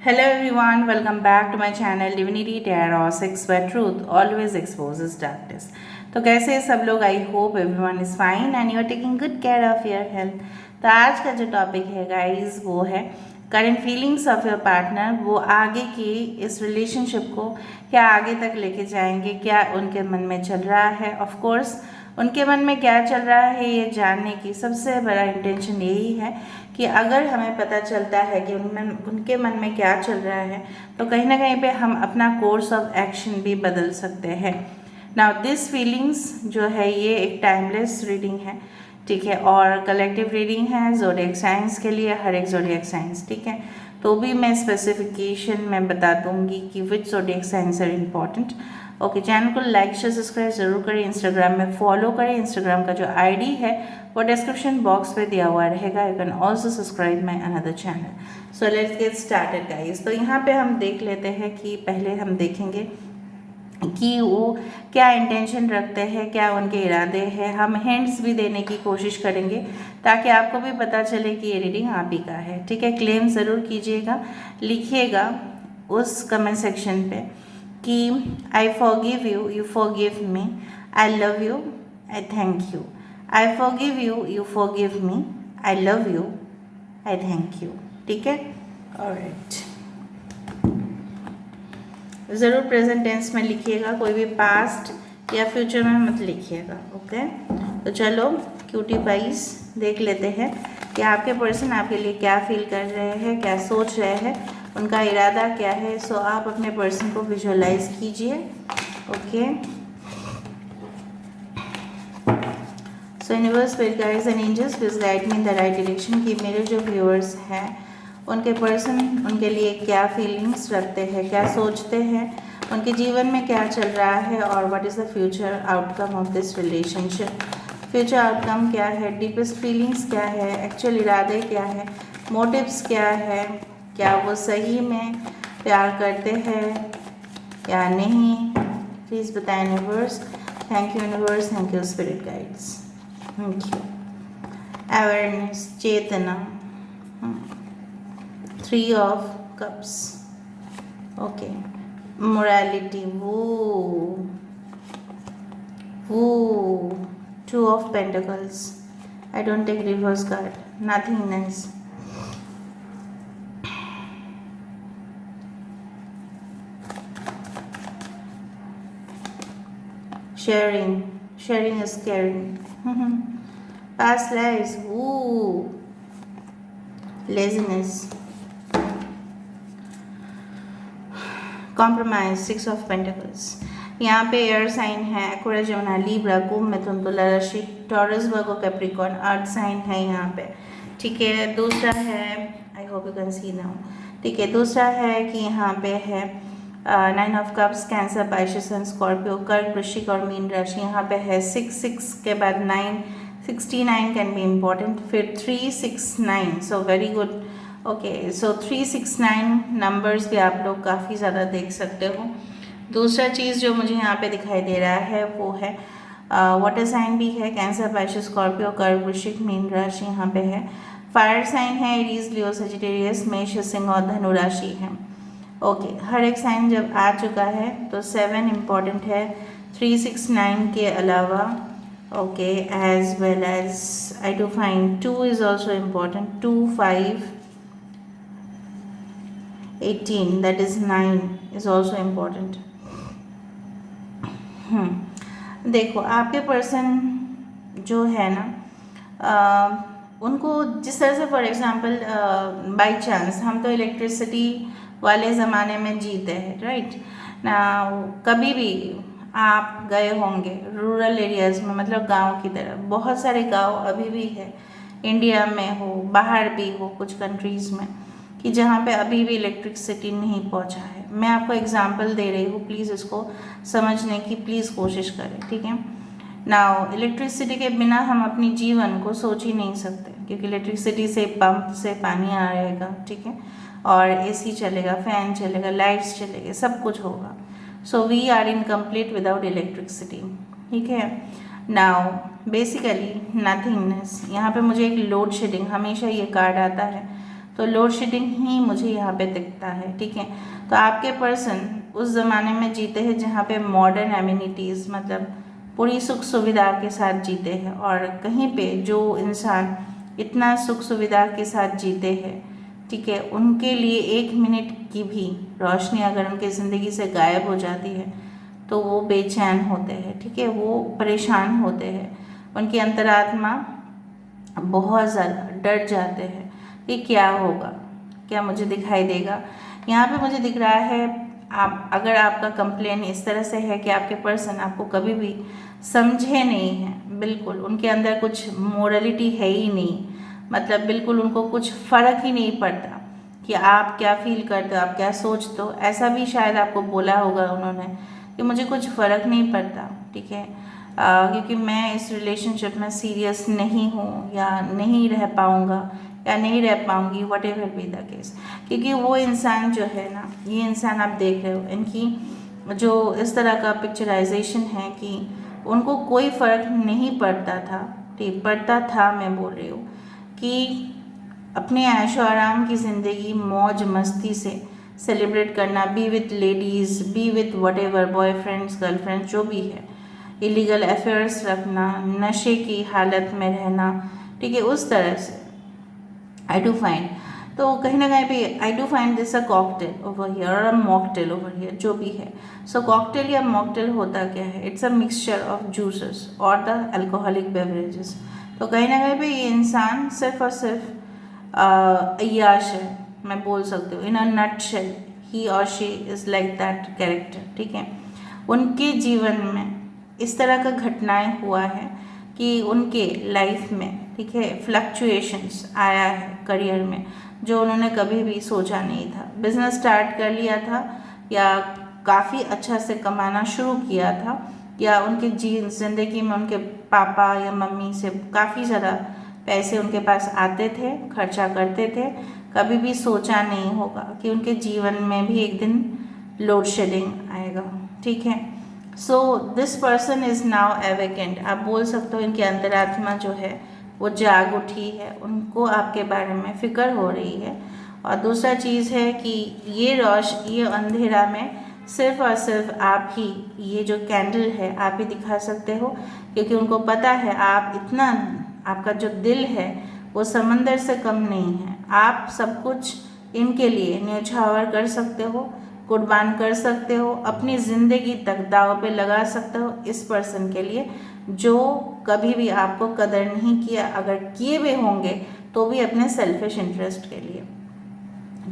Hello everyone, welcome back to my channel Divinity Tarot 6 where truth always exposes darkness. तो कैसे हैं सब लोग? I hope everyone is fine and you are taking good care of your health. तो आज का जो topic है गाइस वो है current feelings of your partner. वो आगे की इस रिलेशनशिप को क्या आगे तक लेके जाएंगे, क्या उनके मन में चल रहा है। ऑफ कोर्स उनके मन में क्या चल रहा है ये जानने की सबसे बड़ा इंटेंशन यही है कि अगर हमें पता चलता है कि उनके मन में क्या चल रहा है तो कहीं ना कहीं पे हम अपना कोर्स ऑफ एक्शन भी बदल सकते हैं। नाउ दिस फीलिंग्स जो है ये एक टाइमलेस रीडिंग है, ठीक है, और कलेक्टिव रीडिंग है ज़ोडिएक साइंस के लिए, हर एक ज़ोडिएक साइंस, ठीक है। तो भी मैं स्पेसिफिकेशन में बता दूंगी कि which zodiac science are important. Okay, channel को लाइक शेयर सब्सक्राइब जरूर करें, इंस्टाग्राम में फॉलो करें। इंस्टाग्राम का जो आईडी है वो डिस्क्रिप्शन बॉक्स में दिया हुआ रहेगा। You can also subscribe my another channel. So let's get started guys. तो यहाँ पे हम देख लेते हैं कि पहले हम देखेंगे कि वो क्या इंटेंशन रखते हैं, क्या उनके इरादे हैं। हम हिंट्स भी देने की कोशिश करेंगे ताकि आपको भी पता चले कि ये रीडिंग आप ही का है, ठीक है। क्लेम ज़रूर कीजिएगा, लिखिएगा उस कमेंट सेक्शन पे कि I forgive you, you forgive me, I love you, I thank you. I forgive you, you forgive me, I love you, I thank you, ठीक है। ऑलराइट, ज़रूर प्रेजेंट टेंस में लिखिएगा, कोई भी पास्ट या फ्यूचर में मत लिखिएगा। ओके, तो चलो क्यूटी पाइस देख लेते हैं कि आपके पर्सन आपके लिए क्या फील कर रहे हैं, क्या सोच रहे हैं, उनका इरादा क्या है। सो आप अपने पर्सन को विजुअलाइज कीजिए। Okay, so universe, spirit guides and angels please guide me in the right direction कि मेरे जो व्यूअर्स हैं उनके पर्सन उनके लिए क्या फीलिंग्स रखते हैं, क्या सोचते हैं, उनके जीवन में क्या चल रहा है और what is the future outcome of this relationship. Future outcome क्या है, डीपेस्ट फीलिंग्स क्या है, एक्चुअल इरादे क्या है, मोटिव्स क्या है, क्या वो सही में प्यार करते हैं या नहीं। प्लीज़ बताएं universe. Thank you universe, thank you spirit guides, thank you. Awareness, चेतना, Three of Cups. Okay. Morality. Woo. Woo. Two of Pentacles. I don't take reverse card. Nothingness. Sharing. Sharing is caring. Past lives. Woo. Laziness. Compromise, six of pentacles. यहाँ पे air sign है, Aquarius, Jamuna, Libra, कुंभ, मिथुन, तुला राशि, taurus, वर्गो, Capricorn, अर्थ sign है यहाँ पे, ठीक है। दूसरा है, I hope you can see now, ठीक है। दूसरा है कि यहाँ पे है nine of cups, cancer, Pisces and Scorpio, कर्क, वृश्चिक और मीन राशि। यहाँ पे है सिक्स, सिक्स के बाद 9, 69 कैन बी इम्पॉर्टेंट, फिर 369, सो वेरी गुड। ओके, सो 369 नंबर्स भी आप लोग काफ़ी ज़्यादा देख सकते हो। दूसरा चीज़ जो मुझे यहाँ पे दिखाई दे रहा है वो है वाटर साइन भी है, कैंसर, पाइसेस, स्कॉर्पियो, कर्क, वृश्चिक, मीन राशि यहाँ पे है। फायर साइन है, एरीज, लियो, सजिटेरियस, मेष, सिंह और धनु राशि है। ओके, हर एक साइन जब आ चुका है तो 7 इम्पॉर्टेंट है 369 के अलावा। Okay, as well as I do find 2 is also important, 2, 5, 18, that is 9 is also important. देखो आपके पर्सन जो है ना, उनको जिस तरह से फॉर एग्जांपल बाय चांस हम तो इलेक्ट्रिसिटी वाले ज़माने में जीते हैं, राइट ना। कभी भी आप गए होंगे रूरल एरियाज़ में, मतलब गांव की तरफ, बहुत सारे गांव अभी भी है, इंडिया में हो, बाहर भी हो, कुछ कंट्रीज़ में, कि जहाँ पे अभी भी इलेक्ट्रिसिटी नहीं पहुँचा है। मैं आपको एग्जांपल दे रही हूँ, प्लीज़ इसको समझने की प्लीज़ कोशिश करें, ठीक है। नाउ इलेक्ट्रिसिटी के बिना हम अपनी जीवन को सोच ही नहीं सकते, क्योंकि इलेक्ट्रिसिटी से पंप से पानी आएगा, ठीक है, और एसी चलेगा, फ़ैन चलेगा, लाइट्स चलेगा, सब कुछ होगा। So we are incomplete without electricity, ठीक है। नाउ बेसिकली नथिंगनेस, यहाँ पे मुझे एक लोड शेडिंग, हमेशा ये कार्ड आता है, तो लोड शेडिंग ही मुझे यहाँ पे दिखता है, ठीक है। तो आपके पर्सन उस ज़माने में जीते हैं जहाँ पे मॉडर्न एमिनिटीज़ मतलब पूरी सुख सुविधा के साथ जीते हैं, और कहीं पे जो इंसान इतना सुख सुविधा के साथ जीते हैं, ठीक है, उनके लिए 1 मिनट की भी रोशनी अगर उनकी ज़िंदगी से गायब हो जाती है तो वो बेचैन होते हैं, ठीक है, वो परेशान होते हैं, उनकी अंतरात्मा बहुत ज़्यादा डर जाते हैं कि क्या होगा, क्या मुझे दिखाई देगा। यहाँ पे मुझे दिख रहा है आप अगर आपका कंप्लेन इस तरह से है कि आपके पर्सन आपको कभी भी समझे नहीं हैं, बिल्कुल उनके अंदर कुछ मोरलिटी है ही नहीं, मतलब बिल्कुल उनको कुछ फ़र्क ही नहीं पड़ता कि आप क्या फील करते हो, आप क्या सोचते हो। ऐसा भी शायद आपको बोला होगा उन्होंने कि मुझे कुछ फ़र्क नहीं पड़ता, ठीक है, क्योंकि मैं इस रिलेशनशिप में सीरियस नहीं हूँ या नहीं रह पाऊँगा या नहीं रह पाऊँगी, what ever be the case. क्योंकि वो इंसान जो है ना, ये इंसान आप देख रहे हो, इनकी जो इस तरह का पिक्चराइजेशन है कि उनको कोई फ़र्क नहीं पड़ता था, ठीक पड़ता था, मैं बोल रही हूँ कि अपने ऐशो आराम की ज़िंदगी मौज मस्ती से सेलिब्रेट करना, be with ladies, be with whatever boyfriends girlfriends जो भी है, इलीगल अफेयर्स रखना, नशे की हालत में रहना, ठीक है, उस तरह से आई डू फाइंड। तो कहीं ना कहीं पे आई do find this a cocktail over here और अ मॉकटेल ओवर हियर जो भी है। सो कॉकटेल या मॉकटेल होता क्या है? It's a mixture of juices और द अल्कोहलिक बेवरेजेस। तो कहीं ना कहीं पे ये इंसान सिर्फ और सिर्फ अय्याश है, मैं बोल सकती हूँ। इन अ नट शेल ही और she is like that character, ठीक है। उनके जीवन में इस तरह का घटनाएं हुआ है कि उनके लाइफ में, ठीक है, फ्लक्चुएशंस आया है करियर में जो उन्होंने कभी भी सोचा नहीं था। बिजनेस स्टार्ट कर लिया था या काफ़ी अच्छा से कमाना शुरू किया था, या उनके ज़िंदगी में उनके पापा या मम्मी से काफ़ी ज़्यादा पैसे उनके पास आते थे, खर्चा करते थे। कभी भी सोचा नहीं होगा कि उनके जीवन में भी एक दिन लोड शेडिंग आएगा, ठीक है। So this person is now awakened. आप बोल सकते हो इनकी अंतरात्मा जो है वो जाग उठी है, उनको आपके बारे में फ़िक्र हो रही है। और दूसरा चीज़ है कि ये अंधेरा में सिर्फ और सिर्फ आप ही, ये जो कैंडल है आप ही दिखा सकते हो, क्योंकि उनको पता है आप इतना, आपका जो दिल है वो समंदर से कम नहीं है। आप सब कुछ इनके लिए न्यौछावर कर सकते हो, कुर्बान कर सकते हो, अपनी ज़िंदगी तक दाव पे लगा सकते हो इस पर्सन के लिए जो कभी भी आपको कदर नहीं किया, अगर किए भी होंगे तो भी अपने सेल्फिश इंटरेस्ट के लिए,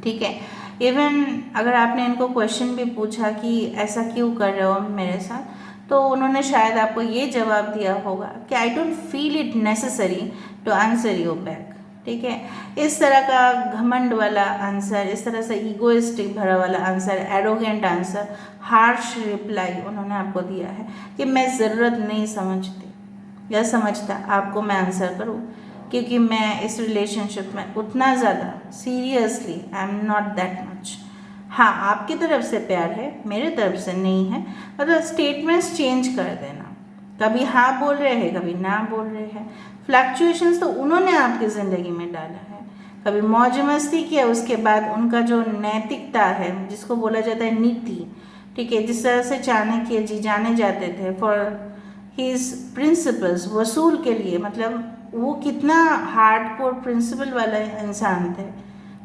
ठीक है। इवन अगर आपने इनको क्वेश्चन भी पूछा कि ऐसा क्यों कर रहे हो मेरे साथ, तो उन्होंने शायद आपको ये जवाब दिया होगा कि I don't feel it necessary to answer you back, ठीक है। इस तरह का घमंड वाला आंसर, इस तरह से ईगोइस्टिक भरा वाला answer, arrogant answer, harsh reply उन्होंने आपको दिया है कि मैं ज़रूरत नहीं समझती या समझता आपको मैं आंसर करूँ, क्योंकि मैं इस रिलेशनशिप में उतना ज़्यादा seriously I am not that much. हाँ, आपकी तरफ से प्यार है, मेरे तरफ से नहीं है। मतलब स्टेटमेंट्स चेंज कर देना, कभी हाँ बोल रहे हैं कभी ना बोल रहे हैं। फ्लक्चुएशंस तो उन्होंने आपकी ज़िंदगी में डाला है, कभी मौज मस्ती किया, उसके बाद उनका जो नैतिकता है जिसको बोला जाता है नीति, ठीक है, जिस तरह से चाणक्य जी जाने जाते थे फॉर हिज प्रिंसिपल्स, वसूल के लिए, मतलब वो कितना हार्डकोर प्रिंसिपल वाला इंसान थे।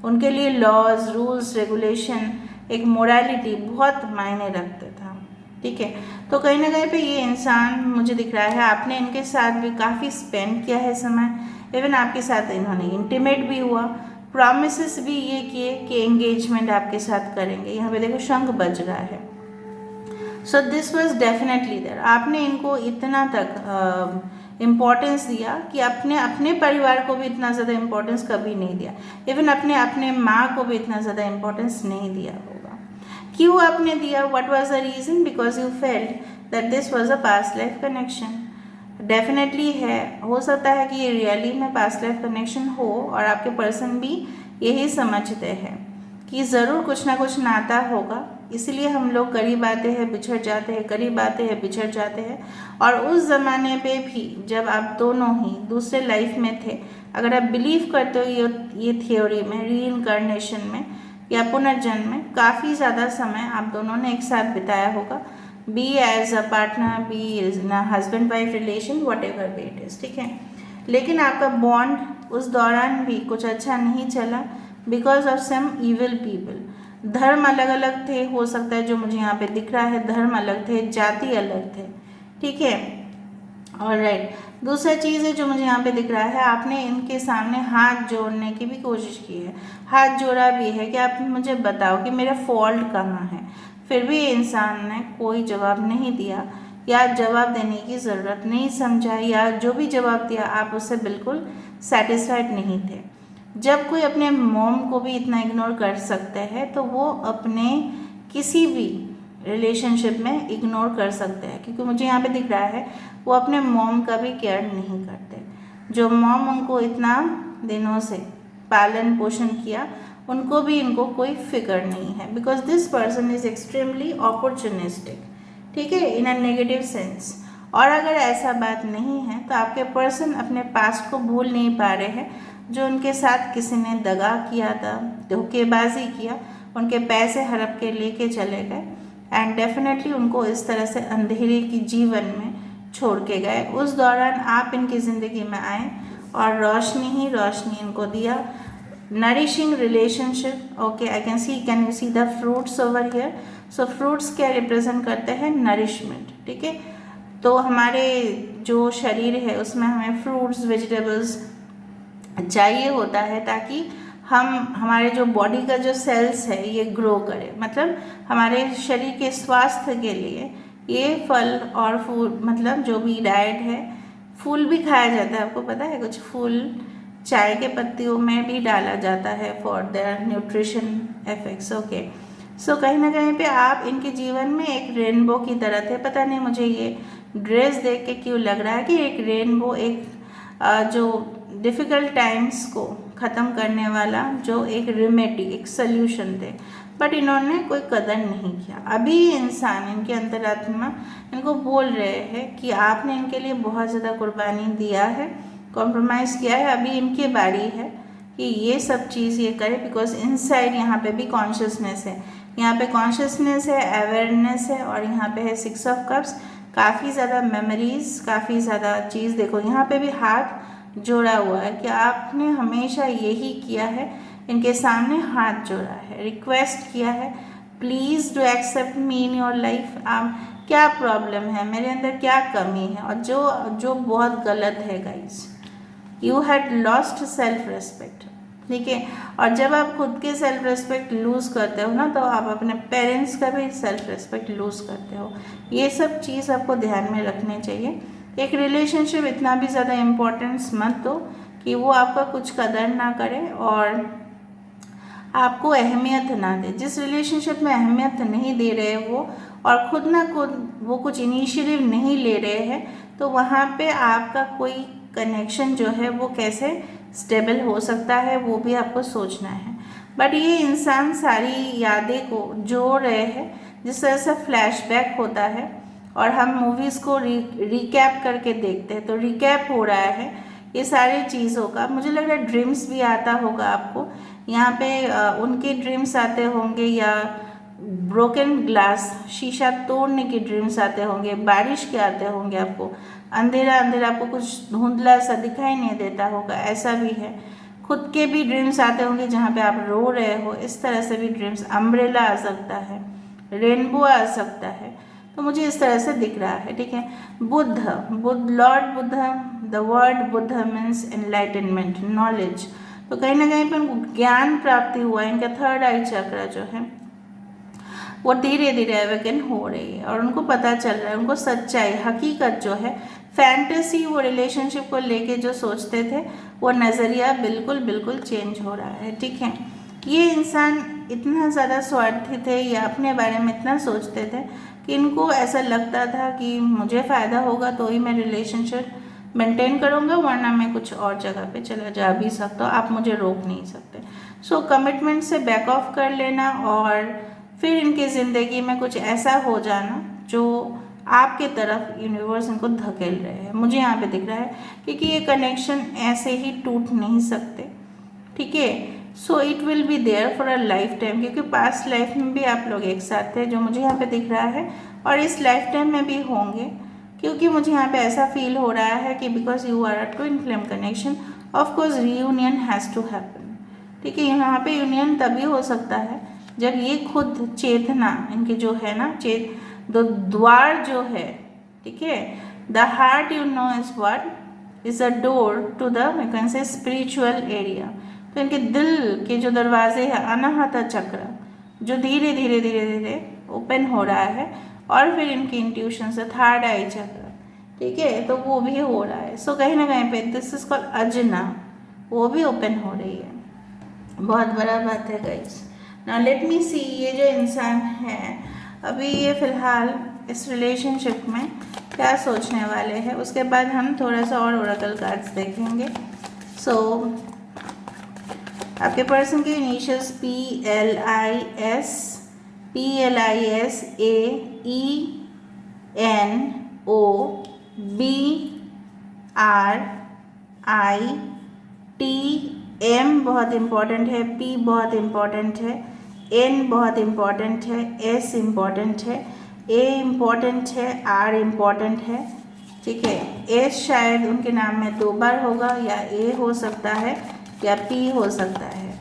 उनके लिए लॉज, रूल्स, रेगुलेशन, एक मोरालिटी बहुत मायने रखते था, ठीक है। तो कहीं ना कहीं पे ये इंसान मुझे दिख रहा है, आपने इनके साथ भी काफ़ी स्पेंड किया है समय। इवन आपके साथ इन्होंने इंटीमेट भी हुआ, प्रॉमिसेस भी ये किए कि एंगेजमेंट आपके साथ करेंगे। यहाँ पे देखो शंख बज रहा है। So this was definitely there. आपने इनको इतना तक इम्पोर्टेंस दिया कि अपने अपने परिवार को भी इतना ज़्यादा इम्पोर्टेंस कभी नहीं दिया। इवन अपने अपने माँ को भी इतना ज़्यादा इम्पोर्टेंस नहीं दिया होगा। क्यों आपने दिया? What was the reason? Because you felt that this was a past life connection. Definitely है, हो सकता है कि ये रियली में पास्ट लाइफ कनेक्शन हो और आपके पर्सन भी यही समझते हैं कि ज़रूर कुछ ना कुछ नाता होगा, इसलिए हम लोग करीब आते हैं बिछड़ जाते हैं, करीब आते हैं बिछड़ जाते हैं। और उस ज़माने पे भी जब आप दोनों ही दूसरे लाइफ में थे अगर आप बिलीव करते हो ये थियोरी में, रीइंकार्नेशन में या पुनर्जन्म में, काफ़ी ज़्यादा समय आप दोनों ने एक साथ बिताया होगा, be as a partner, be is in husband wife relation, whatever way it is, ठीक है। लेकिन आपका बॉन्ड उस दौरान भी कुछ अच्छा नहीं चला because of some evil people. धर्म अलग अलग थे, हो सकता है जो मुझे यहाँ पे दिख रहा है, धर्म अलग थे, जाति अलग थे, ठीक है। ऑलराइट, दूसरा चीज़ है जो मुझे यहाँ पे दिख रहा है, आपने इनके सामने हाथ जोड़ने की भी कोशिश की है, हाथ जोड़ा भी है कि आप मुझे बताओ कि मेरा फॉल्ट कहाँ है, फिर भी इंसान ने कोई जवाब नहीं दिया या जवाब देने की ज़रूरत नहीं समझा, या जो भी जवाब दिया आप उससे बिल्कुल सेटिस्फाइड नहीं थे। जब कोई अपने मॉम को भी इतना इग्नोर कर सकते हैं तो वो अपने किसी भी रिलेशनशिप में इग्नोर कर सकते हैं, क्योंकि मुझे यहाँ पे दिख रहा है वो अपने मॉम का भी केयर नहीं करते। जो मॉम उनको इतना दिनों से पालन पोषण किया, उनको भी इनको कोई फिक्र नहीं है, because this person is extremely opportunistic, ठीक है, इन अ नेगेटिव सेंस। और अगर ऐसा बात नहीं है तो आपके पर्सन अपने पास्ट को भूल नहीं पा रहे हैं, जो उनके साथ किसी ने दगा किया था, धोखेबाजी किया, उनके पैसे हड़प के लेके चले गए एंड डेफिनेटली उनको इस तरह से अंधेरे की जीवन में छोड़ के गए। उस दौरान आप इनकी ज़िंदगी में आए और रोशनी ही रोशनी इनको दिया, nourishing relationship. Okay, I can see, can you see the fruits over here. So fruits क्या रिप्रेजेंट करते हैं? नरिशमेंट, ठीक है। तो हमारे जो शरीर है उसमें हमें फ्रूट्स, वेजिटेबल्स चाहिए होता है ताकि हमारे जो बॉडी का जो सेल्स है ये ग्रो करे, मतलब हमारे शरीर के स्वास्थ्य के लिए ये फल और फूल, मतलब जो भी डाइट है, फूल भी खाया जाता है, आपको पता है, कुछ फूल चाय के पत्तियों में भी डाला जाता है for their nutrition effects. Okay, so कहीं ना कहीं पे आप इनके जीवन में एक रेनबो की तरह थे। पता नहीं मुझे ये ड्रेस देख के क्यों लग रहा है कि एक रेनबो, एक जो डिफ़िकल्ट टाइम्स को ख़त्म करने वाला जो एक रेमेडी, एक सल्यूशन थे, बट इन्होंने कोई कदर नहीं किया। अभी इंसान, इनके अंतरात्मा इनको बोल रहे हैं कि आपने इनके लिए बहुत ज़्यादा कुर्बानी दिया है, कॉम्प्रोमाइज़ किया है, अभी इनकी बारी है कि ये सब चीज़ ये करे, बिकॉज इनसाइड यहाँ पे भी कॉन्शियसनेस है, यहाँ पे कॉन्शियसनेस है, अवेयरनेस है, और यहाँ पे है 6 ऑफ कप्स, काफ़ी ज़्यादा मेमोरीज, काफ़ी ज़्यादा चीज़। देखो यहाँ पे भी हाथ जोड़ा हुआ है कि आपने हमेशा यही किया है, इनके सामने हाथ जोड़ा है, रिक्वेस्ट किया है, please do accept me in your life. आप, क्या प्रॉब्लम है, मेरे अंदर क्या कमी है, और जो बहुत गलत है guys, you had lost self respect, ठीक है। और जब आप खुद के सेल्फ रिस्पेक्ट लूज़ करते हो ना, तो आप अपने पेरेंट्स का भी सेल्फ रिस्पेक्ट लूज़ करते हो। ये सब चीज़ आपको ध्यान में रखनी चाहिए। एक रिलेशनशिप इतना भी ज़्यादा इम्पोर्टेंस मत दो कि वो आपका कुछ कदर ना करे और आपको अहमियत ना दे। जिस रिलेशनशिप में अहमियत नहीं दे रहे वो, और खुद ना खुद वो कुछ इनिशिएटिव नहीं ले रहे हैं, तो वहाँ पे आपका कोई कनेक्शन जो है वो कैसे स्टेबल हो सकता है, वो भी आपको सोचना है। बट ये इंसान सारी यादें को जोड़ रहे हैं, जिस तरह से फ्लैशबैक होता है और हम मूवीज़ को रिकैप करके देखते हैं, तो रिकैप हो रहा है ये सारी चीज़ों का। मुझे लग रहा है ड्रीम्स भी आता होगा आपको, यहाँ पे उनके ड्रीम्स आते होंगे, या ब्रोकन ग्लास, शीशा तोड़ने के ड्रीम्स आते होंगे, बारिश के आते होंगे, आपको अंधेरा अंधेरा, आपको कुछ धुंधला सा दिखाई नहीं देता होगा, ऐसा भी है। खुद के भी ड्रीम्स आते होंगे जहाँ पे आप रो रहे हो, इस तरह से भी ड्रीम्स, अम्ब्रेला आ सकता है, रेनबो आ सकता है, तो मुझे इस तरह से दिख रहा है, ठीक है। Buddha, Lord Buddha, the word Buddha means enlightenment, knowledge, तो कहीं ना कहीं पर उनको ज्ञान प्राप्ति हुआ, इनका थर्ड आई चक्र जो है वो धीरे धीरे अवेकन हो रही है, और उनको पता चल रहा है, उनको सच्चाई, हकीकत जो है, फैंटेसी, वो रिलेशनशिप को लेके जो सोचते थे, वो नज़रिया बिल्कुल बिल्कुल चेंज हो रहा है, ठीक है। ये इंसान इतना ज़्यादा स्वार्थी थे, या अपने बारे में इतना सोचते थे कि इनको ऐसा लगता था कि मुझे फ़ायदा होगा तो ही मैं रिलेशनशिप मेंटेन करूँगा, वरना मैं कुछ और जगह पे चला जा भी सकता हूँ, आप मुझे रोक नहीं सकते। सो कमिटमेंट से बैक ऑफ कर लेना, और फिर इनकी ज़िंदगी में कुछ ऐसा हो जाना जो आपके तरफ यूनिवर्स इनको धकेल रहे हैं, मुझे यहाँ पे दिख रहा है, क्योंकि ये कनेक्शन ऐसे ही टूट नहीं सकते, ठीक है। So it will be there for a lifetime, क्योंकि पास्ट लाइफ में भी आप लोग एक साथ थे, जो मुझे यहाँ पे दिख रहा है, और इस लाइफ टाइम में भी होंगे, क्योंकि मुझे यहाँ पे ऐसा फील हो रहा है कि because you are a twin flame connection, of course reunion has to happen, ठीक है। यहाँ पे यूनियन तभी हो सकता है जब ये खुद चेतना इनके जो है ना, दो द्वार जो है, ठीक है, the heart you know is what is a door to the you can say spiritual area. तो इनके दिल के जो दरवाजे हैं, अनाहता चक्र, जो धीरे धीरे धीरे धीरे ओपन हो रहा है, और फिर इनकी इंट्यूशन से थर्ड आई चक्र, ठीक है, तो वो भी हो रहा है। सो कहीं ना कहीं पे दिस इज कॉल्ड अजना, वो भी ओपन हो रही है, बहुत बड़ा बात है गाइस। नाउ लेट मी सी, ये जो इंसान है अभी ये फिलहाल इस रिलेशनशिप में क्या सोचने वाले हैं, उसके बाद हम थोड़ा सा और ओरेकल कार्ड्स देखेंगे। सो आपके पर्सन के इनिशियल्स PLISAENOBRITM बहुत इम्पॉर्टेंट है, P बहुत इम्पॉर्टेंट है, N बहुत इम्पॉर्टेंट है, S इम्पॉर्टेंट है, A इम्पॉर्टेंट है, R इम्पॉर्टेंट है, ठीक है। S शायद उनके नाम में 2 बार होगा, या A हो सकता है या P हो सकता है।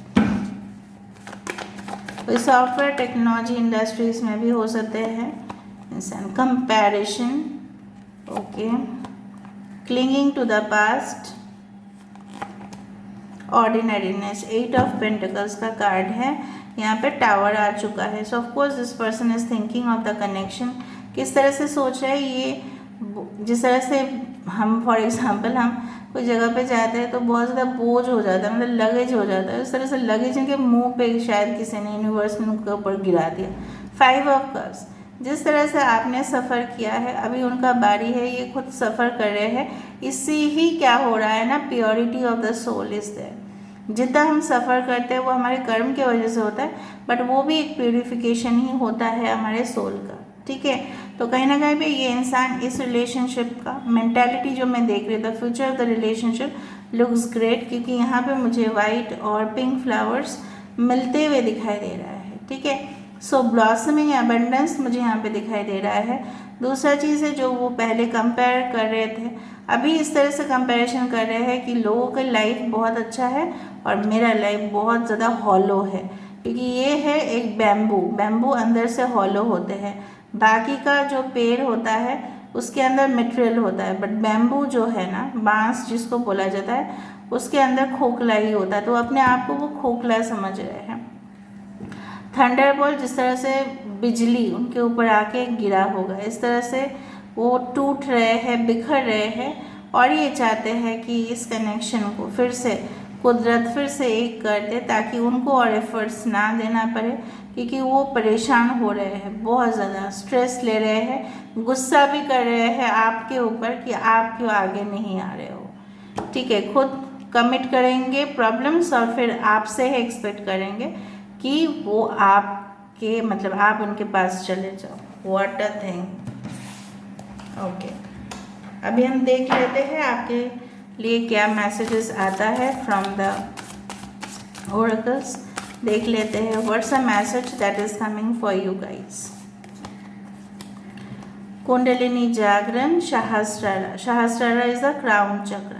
कोई सॉफ्टवेयर टेक्नोलॉजी इंडस्ट्रीज में भी हो सकते हैं इंसान। Comparison, okay, clinging to the past, ordinariness, 8 of pentacles का कार्ड है, यहाँ पे टावर आ चुका है। So of course this person is thinking of the connection, किस तरह से सोच रहे हैं ये, जिस तरह से हम फॉर एग्जांपल हम कोई जगह पे जाते हैं तो बहुत ज़्यादा बोझ हो जाता है, मतलब लगेज हो जाता है, उस तरह से लगेज इनके मुंह पे शायद किसी ने यूनिवर्स में उनके ऊपर गिरा दिया। 5 ऑफ कप्स, जिस तरह से आपने सफ़र किया है, अभी उनका बारी है, ये खुद सफ़र कर रहे हैं, इससे ही क्या हो रहा है ना, purity of the soul is there. जितना हम सफ़र करते हैं वो हमारे कर्म की वजह से होता है, बट वो भी एक प्योरिफिकेशन ही होता है हमारे सोल का, ठीक है। तो कहीं ना कहीं पे ये इंसान इस रिलेशनशिप का मेंटालिटी जो मैं देख रही हूँ, the future of the relationship looks great, क्योंकि यहाँ पे मुझे वाइट और पिंक फ्लावर्स मिलते हुए दिखाई दे रहा है, ठीक है। सो ब्लॉसमिंग एबंडेंस मुझे यहाँ पे दिखाई दे रहा है। दूसरा चीज़ है, जो वो पहले कंपेयर कर रहे थे, अभी इस तरह से कंपैरिजन कर रहे हैं कि लोगों का लाइफ बहुत अच्छा है और मेरा लाइफ बहुत ज़्यादा हॉलो है, क्योंकि ये है एक बैम्बू अंदर से हॉलो होते हैं, बाकी का जो पेड़ होता है उसके अंदर मटेरियल होता है, बट बैम्बू जो है ना, बांस जिसको बोला जाता है, उसके अंदर खोखला ही होता है, तो अपने आप को वो खोखला समझ रहे हैं। थंडरबोल्ट, जिस तरह से बिजली उनके ऊपर आके गिरा होगा, इस तरह से वो टूट रहे हैं, बिखर रहे हैं, और ये चाहते हैं कि इस कनेक्शन को फिर से कुदरत फिर से एक कर दे, ताकि उनको और एफर्ट्स ना देना पड़े, क्योंकि वो परेशान हो रहे हैं, बहुत ज़्यादा स्ट्रेस ले रहे हैं, गुस्सा भी कर रहे हैं आपके ऊपर कि आप क्यों आगे नहीं आ रहे हो, ठीक है। खुद कमिट करेंगे प्रॉब्लम्स और फिर आपसे ही एक्सपेक्ट करेंगे कि वो आपके मतलब आप उनके पास चले जाओ। What a thing, okay. अभी हम देख लेते हैं आपके लिए क्या मैसेजेस आता है फ्रॉम द ओरेकल्स। देख लेते हैं what's a message that is coming for you guys. Kundalini Jagran, सहस्त्रारा is the crown चक्र।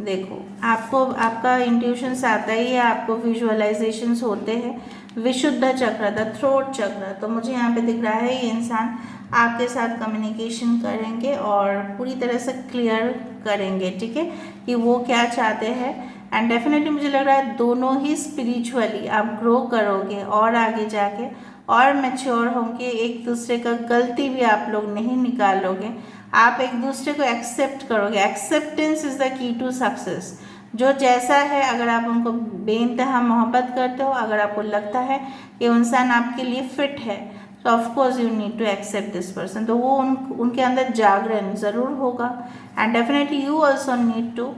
देखो, आपको आपका इंट्यूशंस आता ही है, आपको विजुअलाइजेशंस होते हैं। विशुद्ध चक्र, द थ्रोट चक्र, तो मुझे यहाँ पे दिख रहा है ये इंसान आपके साथ कम्युनिकेशन करेंगे और पूरी तरह से क्लियर करेंगे, ठीक है, कि वो क्या चाहते हैं। एंड डेफिनेटली मुझे लग रहा है दोनों ही स्पिरिचुअली आप ग्रो करोगे और आगे जाके और मैच्योर होंगे, एक दूसरे का गलती भी आप लोग नहीं निकालोगे, आप एक दूसरे को एक्सेप्ट करोगे। Acceptance is the key to success. जो जैसा है, अगर आप उनको बेइंतहा मोहब्बत करते हो, अगर आपको लगता है कि इंसान आपके लिए फिट है, तो of course you need to accept this person, तो वो उनके अंदर जागरण ज़रूर होगा। And definitely you also need to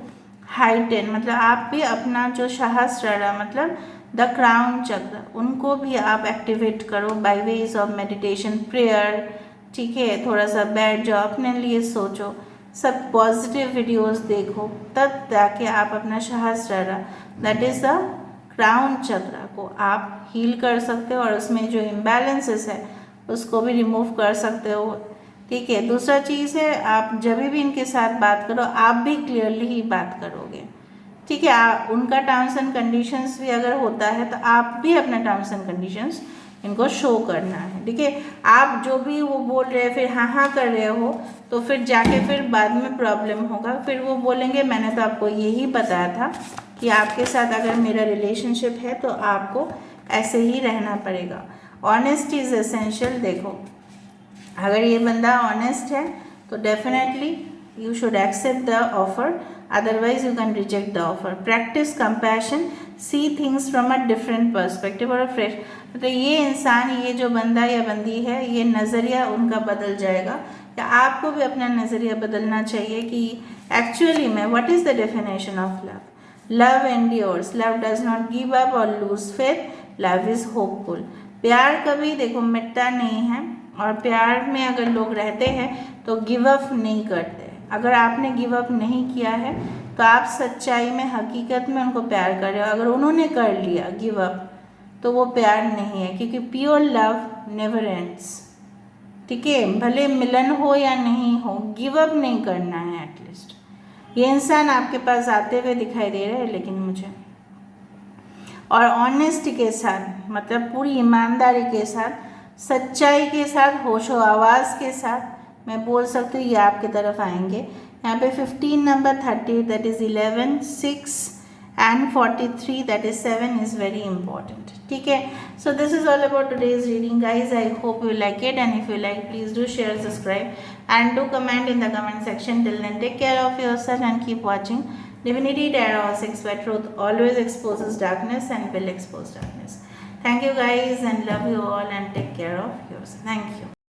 heighten, मतलब आप भी अपना जो सहस्त्रारा मतलब द क्राउन चक्र, उनको भी आप एक्टिवेट करो by ways of meditation, prayer, ठीक है, थोड़ा सा बैठ जाओ, अपने लिए सोचो, सब पॉजिटिव वीडियोस देखो, तब जाके आप अपना सहस्रारा दैट इज़ द क्राउन चक्रा को आप हील कर सकते हो और उसमें जो इम्बैलेंसेस है उसको भी रिमूव कर सकते हो। ठीक है, दूसरा चीज़ है, आप जब भी इनके साथ बात करो आप भी क्लियरली ही बात करोगे। ठीक है, उनका टर्म्स एंड कंडीशंस भी अगर होता है तो आप भी अपना टर्म्स एंड कंडीशंस इनको शो करना है। ठीक है, आप जो भी वो बोल रहे हैं फिर हाँ हाँ कर रहे हो तो फिर जाके फिर बाद में प्रॉब्लम होगा, फिर वो बोलेंगे मैंने तो आपको यही बताया था कि आपके साथ अगर मेरा रिलेशनशिप है तो आपको ऐसे ही रहना पड़ेगा। Honesty is essential. देखो, अगर ये बंदा ऑनेस्ट है तो definitely you should accept the offer, otherwise you can reject the offer. Practise compassion, see things from a different perspective और फ्रेश। मतलब ये इंसान, ये जो बंदा या बंदी है, ये नज़रिया उनका बदल जाएगा, या आपको भी अपना नज़रिया बदलना चाहिए कि एक्चुअली में what is the definition of love. Love endures, love does not give up और lose faith, love is hopeful. प्यार कभी देखो मिटता नहीं है, और प्यार में अगर लोग रहते हैं तो गिव अप नहीं करते। अगर आपने गिव अप नहीं किया है तो आप सच्चाई में हकीकत में उनको प्यार कर रहे हो। अगर उन्होंने कर लिया गिव अप तो वो प्यार नहीं है, क्योंकि प्योर लव नेवर एंड्स। ठीक है, भले मिलन हो या नहीं हो, गिव अप नहीं करना है एटलीस्ट। ये इंसान आपके पास आते हुए दिखाई दे रहे हैं, लेकिन मुझे और ऑनेस्टी के साथ, मतलब पूरी ईमानदारी के साथ, सच्चाई के साथ, होशो आवाज़ के साथ मैं बोल सकती हूँ ये आपकी तरफ आएंगे। यहाँ पे 15 number 30 that is 11 6 and 43 that is 7 is very important. ठीक है, so this is all about today's reading guys. I hope you like it, and if you like please do share, subscribe and do comment in the comment section. Till then, take care of yourself and keep watching Divinity Tarot 6, where truth always exposes darkness and will expose darkness. Thank you guys, and love you all, and take care of yourself. Thank you.